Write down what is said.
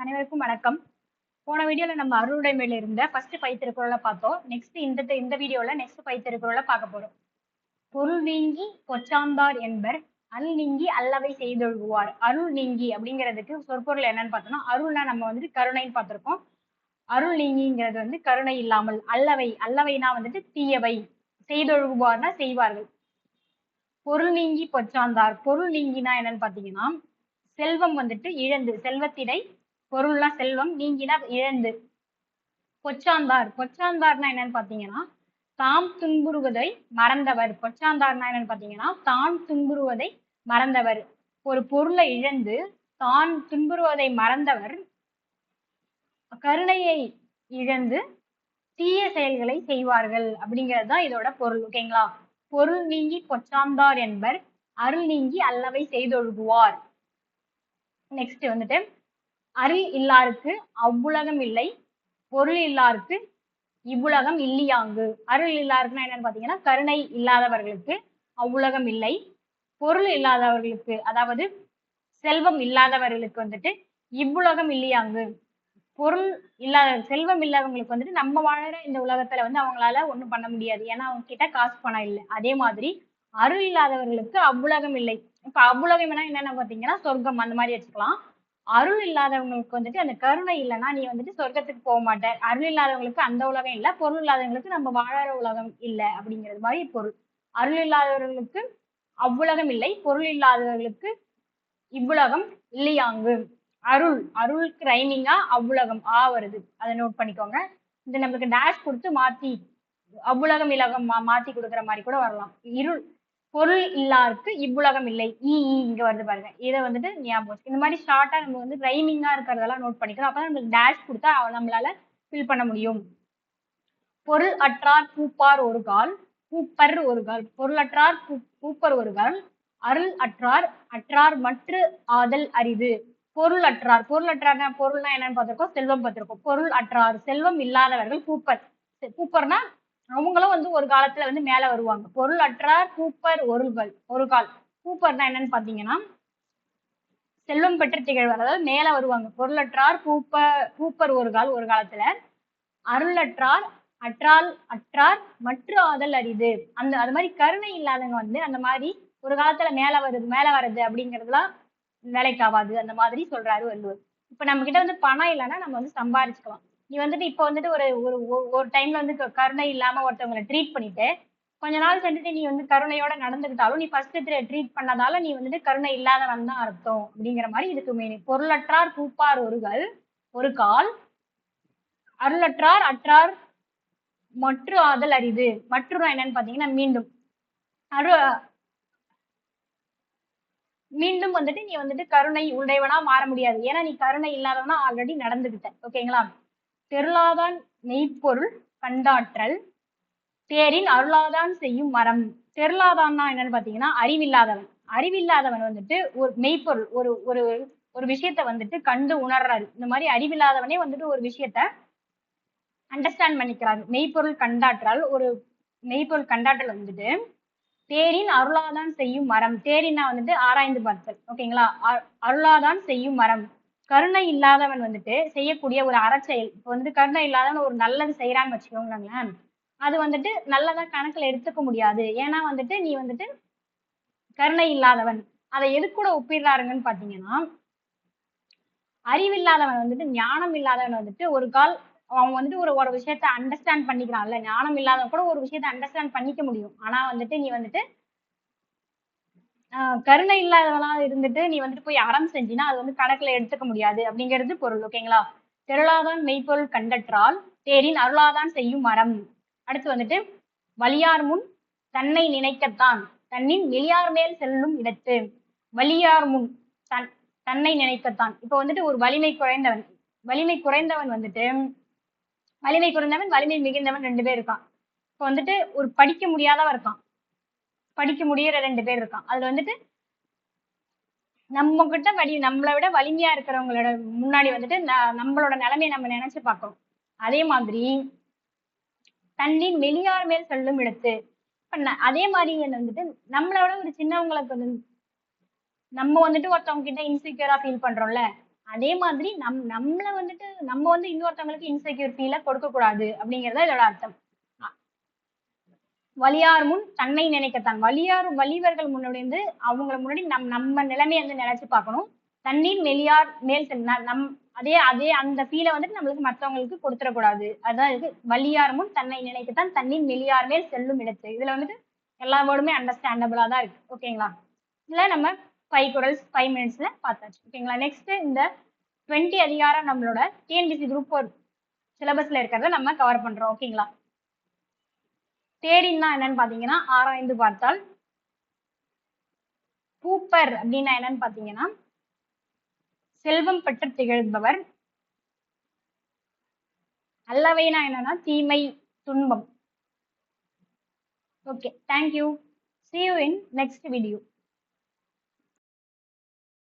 அனைவருக்கும் வணக்கம். போன வீடியோல நம்ம அருளுடைமையில இருந்த ஃபர்ஸ்ட் 5 திருக்குறளை பார்த்தோம். நெக்ஸ்ட் இந்த வீடியோல நெக்ஸ்ட் 5 திருக்குறளை பார்க்க போறோம். பொருள் நீங்கி பொச்சாந்தார் என்பர் அருள் நீங்கி அல்லவை செய்தொழுகுவார். அருள் நீங்கி அப்படிங்கிறதுக்கு சொற்பொருள் என்னன்னு பார்த்தோம்னா, அருள்னா நம்ம வந்துட்டு கருணைன்னு பார்த்திருக்கோம். அருள் நீங்கிங்கிறது வந்து கருணை இல்லாமல். அல்லவைனா வந்துட்டு தீயவை. செய்தொழுகுவார்னா செய்வார்கள். பொருள் நீங்கி பொச்சாந்தார். பொருள் நீங்கினா என்னன்னு பாத்தீங்கன்னா, செல்வம் வந்துட்டு இழந்து, செல்வத்திடை பொருள்னா செல்வம், நீங்கினா இழந்து. பொச்சாந்தார்னா என்னன்னு பாத்தீங்கன்னா, தாம் துன்புறுவதை மறந்தவர். பொச்சாந்தார்னா என்னன்னு பாத்தீங்கன்னா, தான் துன்புறுவதை மறந்தவர். ஒரு பொருளை இழந்து தான் துன்புறுவதை மறந்தவர் கருணையை இழந்து தீய செயல்களை செய்வார்கள் அப்படிங்கிறது தான் இதோட பொருள். ஓகேங்களா? பொருள் நீங்கி பொச்சாந்தார் என்பர் அருள் நீங்கி அல்லவை செய்தொழுகுவார். நெக்ஸ்ட் வந்துட்டு, அருள் இல்லாருக்கு அவ்வுலகம் இல்லை, பொருள் இல்லாருக்கு இவ்வுலகம் இல்லியாங்கு. அருள் இல்லாருக்குன்னா என்னன்னு பாத்தீங்கன்னா, கருணை இல்லாதவர்களுக்கு அவ்வுலகம் இல்லை, பொருள் இல்லாதவர்களுக்கு அதாவது செல்வம் இல்லாதவர்களுக்கு வந்துட்டு இவ்வுலகம் இல்லியாங்கு. பொருள் இல்லாத செல்வம் இல்லாதவங்களுக்கு வந்துட்டு நம்ம வாழற இந்த உலகத்துல வந்து அவங்களால ஒண்ணும் பண்ண முடியாது. ஏன்னா அவங்க கிட்ட காசு பணம் இல்லை. அதே மாதிரி அருள் இல்லாதவர்களுக்கு அவ்வுலகம் இல்லை. இப்ப அவ்வுலகம்னா என்னென்ன பாத்தீங்கன்னா, சொர்க்கம் அந்த மாதிரி வச்சுக்கலாம். அருள் இல்லாதவங்களுக்கு வந்துட்டு அந்த கருணை இல்லைன்னா நீ வந்துட்டு சொர்க்கத்துக்கு போக மாட்ட. அருள் இல்லாதவங்களுக்கு அந்த உலகம் இல்லை, பொருள் இல்லாதவங்களுக்கு நம்ம வாழற உலகம் இல்லை அப்படிங்கிறது மாதிரி பொருள். அருள் இல்லாதவர்களுக்கு அவ்வுலகம் இல்லை, பொருள் இல்லாதவர்களுக்கு இவ்வுலகம் இல்லையாங்கு. அருளுக்கு ரைமிங்கா அவ்வுலகம் வருது, அதை நோட் பண்ணிக்கோங்க. இது நம்மளுக்கு டேஷ் கொடுத்து மாத்தி அவ்வுலகம் இலகம் மாத்தி கொடுக்குற மாதிரி கூட வரலாம். பொருள் இல்லாருக்கு இவ்வுலகம் இல்லை, இங்க வருது பாருங்க. இதை வந்துட்டு ஞாபகம் இந்த மாதிரி ஷார்ட்டா நம்ம வந்து ரைமிங்கா இருக்கிறதெல்லாம் நோட் பண்ணிக்கிறோம். அப்பதான் நம்மளுக்கு டேஷ் கொடுத்தா நம்மளால ஃபில் பண்ண முடியும். பொருள் அற்றார் பூப்பார் ஒரு கால், பூப்பர் ஒரு கால். பொருள் அற்றார் பூப்பர் ஒரு கால், அருள் அற்றார் மற்ற ஆதல் அரிது. பொருள் அற்றார்னா பொருள்னா என்னன்னு பார்த்திருக்கோம், செல்வம் பார்த்திருக்கோம். பொருள் அற்றார் செல்வம் இல்லாதவர்கள் பூப்பர். பூப்பர்னா அவங்களும் வந்து ஒரு காலத்துல வந்து மேல வருவாங்க. பொருள் அற்றார் பூப்பர் ஒரு கால். பூப்பர்னா என்னன்னு பாத்தீங்கன்னா, செல்வம் பெற்று திகழ்வார், அதாவது மேல வருவாங்க. பொருளற்றார் பூப்பர் ஒரு காலத்துல. அற்றார் மற்ற ஆதல் அரிது. அது மாதிரி கருணை இல்லாதவங்க வந்து அந்த மாதிரி ஒரு காலத்துல மேல வர்றது அப்படிங்கிறதுலாம் வேலைக்கு ஆகாது. அந்த மாதிரி சொல்றாரு வள்ளுவர். இப்ப நம்ம கிட்ட வந்து பணம் இல்லைன்னா நம்ம வந்து சம்பாதிச்சுக்கலாம். நீ வந்துட்டு இப்ப வந்துட்டு ஒரு ஒரு ஒரு டைம்ல வந்து கருணை இல்லாம ஒருத்தவங்களை ட்ரீட் பண்ணிட்டு கொஞ்ச நாள் சென்றுட்டு நீ வந்து கருணையோட நடந்துக்கிட்டாலும் நீ ஃபர்ஸ்ட் ட்ரீட் பண்ணதால நீ வந்துட்டு கருணை இல்லாதவன் தான் அர்த்தம் அப்படிங்கிற மாதிரி இதுக்கு மீனிங். பொருளற்றார் பூப்பார் ஒரு கால், அற்றார் மற்ற ஆதல் அரிது. மற்றும் என்னன்னு பாத்தீங்கன்னா மீண்டும் வந்துட்டு நீ வந்துட்டு கருணை உடையவனா மாற முடியாது. ஏன்னா நீ கருணை இல்லாதவனா ஆல்ரெடி நடந்துகிட்ட. ஓகேங்களா? தெருளாதான் மெய்ப்பொருள் கண்டாற்றல் தேரின் அருளாதான் செய்யும் மரம். தெருளாதான்னா என்னன்னு பாத்தீங்கன்னா, அறிவில்லாதவன் வந்துட்டு ஒரு மெய்ப்பொருள் ஒரு ஒரு ஒரு விஷயத்த வந்துட்டு கண்டு உணர்றாரு. இந்த மாதிரி அறிவில்லாதவனே வந்துட்டு ஒரு விஷயத்த அண்டர்ஸ்டாண்ட் பண்ணிக்கிறாரு. மெய்ப்பொருள் கண்டாற்றல் வந்துட்டு தேரின் அருளாதான் செய்யும் மரம். தேரின்னா வந்துட்டு ஆராய்ந்து பார்த்தல். ஓகேங்களா? அருளாதான் செய்யும் மரம். கருணை இல்லாதவன் வந்துட்டு செய்யக்கூடிய ஒரு அறச்செயல். இப்ப வந்துட்டு கருணை இல்லாதவன் ஒரு நல்லது செய்யறான்னு வச்சுக்கோங்களேன், அது வந்துட்டு நல்லதா கணக்குல எடுத்துக்க முடியாது. ஏன்னா வந்துட்டு நீ வந்துட்டு கருணை இல்லாதவன். அதை எது கூட ஒப்பிடுறாருங்கன்னு பாத்தீங்கன்னா, அறிவில்லாதவன் வந்துட்டு ஞானம் இல்லாதவன் வந்துட்டு அவன் வந்துட்டு ஒரு விஷயத்த அண்டர்ஸ்டாண்ட் பண்ணிக்கிறான்ல. ஞானம் இல்லாதவன் கூட ஒரு விஷயத்த அண்டர்ஸ்டாண்ட் பண்ணிக்க முடியும். ஆனா வந்துட்டு நீ வந்துட்டு கருணை இல்லாதவனா இருந்துட்டு நீ வந்துட்டு போய் அறம் செஞ்சினா அது வந்து கணக்குல எடுத்துக்க முடியாது அப்படிங்கிறது பொருள். ஓகேங்களா? தெருளாதான் மெய்ப்பொருள் கண்டற்றால் தேரின் அருளாதான் செய்யும் மரம். அடுத்து வந்துட்டு, வலியார் முன் தன்னை நினைக்கத்தான் தன்னின் வெளியார் மேல் செல்லும் இடத்து. வலியார் முன் தன்னை நினைக்கத்தான். இப்ப வந்துட்டு ஒரு வலிமை குறைந்தவன் வந்துட்டு வலிமை மிகுந்தவன் 2 பேர் இருக்கான். இப்ப வந்துட்டு ஒரு படிக்க முடியாதவன் இருக்கான், படிக்க முடியற 2 பேர் இருக்கான். அதுல வந்துட்டு நம்ம கிட்ட நம்மளை விட வலிமையா இருக்கிறவங்களோட முன்னாடி வந்துட்டு நம்மளோட நிலைமையை நம்ம நினைச்சு பார்க்கணும். அதே மாதிரி தன்னின் வெளியார் மேல் செல்லும் இடத்து. அதே மாதிரி வந்துட்டு நம்மளோட ஒரு சின்னவங்களுக்கு வந்து நம்ம வந்துட்டு ஒருத்தவங்க கிட்ட இன்செக்யூரா ஃபீல் பண்றோம்ல, அதே மாதிரி நம்மள வந்துட்டு நம்ம வந்து இன்னொருத்தவங்களுக்கு இன்செக்யூர் ஃபீல கொடுக்க கூடாது அப்படிங்கறத இதோட அர்த்தம். வலியார் முன் தன்னை நினைக்கத்தான். வலியவர்கள் முன்னாடி வந்து அவங்கள முன்னாடி நம்ம நிலைமையை வந்து நினைச்சு பார்க்கணும். தண்ணீர் மெலியார் மேல் நம் அதே அதே அந்த ஃபீலை வந்துட்டு நம்மளுக்கு மற்றவங்களுக்கு கொடுத்துடக்கூடாது. அதான் இது வலியார் முன் தன்னை நினைக்கத்தான் தண்ணீர் மெலியார் மேல் செல்லும் இடத்து. இதுல வந்துட்டு எல்லா வேர்டுமே அண்டர்ஸ்டாண்டபிளா தான் இருக்கு. ஓகேங்களா? இதுல நம்ம 5 குரல்ஸ் 5 மினிட்ஸ்ல பார்த்தாச்சு. ஓகேங்களா? நெக்ஸ்ட் இந்த 20 அதிகாரம் நம்மளோட டிஎன்பிசி குரூப் 4 சிலபஸ்ல இருக்கிறத நம்ம கவர் பண்றோம். ஓகேங்களா? தேடின்னா என்னன்னு பாத்தீங்கன்னா ஆராய்ந்து பார்த்தால். பூப்பர் அப்படின்னா என்னன்னு பாத்தீங்கன்னா செல்வம் பெற்று திகழ்பவர். அல்லவைனா என்னன்னா தீமை, துன்பம். Okay, thank you. See you in next video.